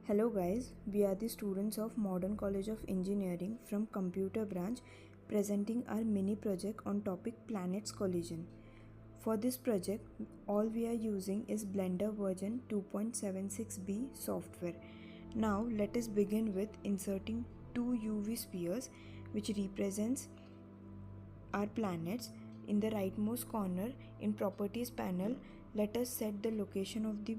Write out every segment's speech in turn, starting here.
Hello guys, we are the students of Modern College of Engineering from Computer Branch presenting our mini project on topic Planets Collision. For this project, all we are using is Blender version 2.76b software. Now let us begin with inserting two UV spheres which represents our planets. In the rightmost corner in Properties panel, let us set the location of the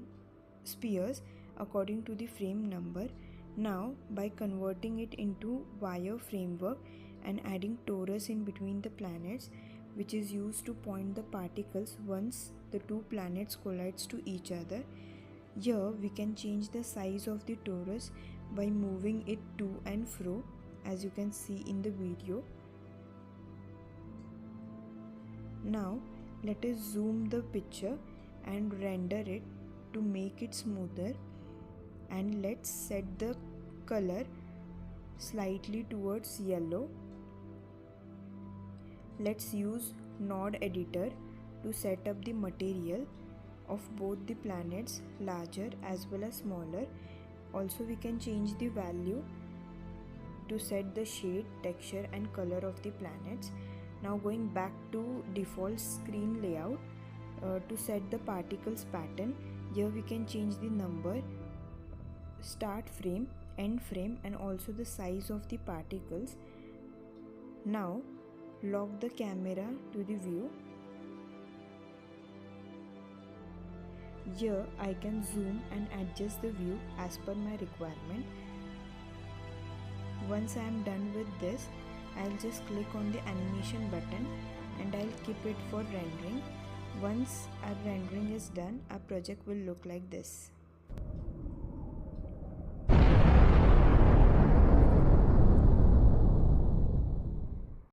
spheres according to the frame number. Now by converting it into wire framework and adding torus in between the planets, which is used to point the particles once the two planets collides to each other. Here we can change the size of the torus by moving it to and fro, as you can see in the video. Now let us zoom the picture and render it to make it smoother, and let's set the color slightly towards yellow. Let's use node editor to set up the material of both the planets, larger as well as smaller. Also we can change the value to set the shade, texture and color of the planets. Now going back to default screen layout, to set the particles pattern, here we can change the number, start frame, end frame and also the size of the particles. Now lock the camera to the view. Here I can zoom and adjust the view as per my requirement. Once I am done with this, I'll just click on the animation button and I'll keep it for rendering. Once our rendering is done, our project will look like this.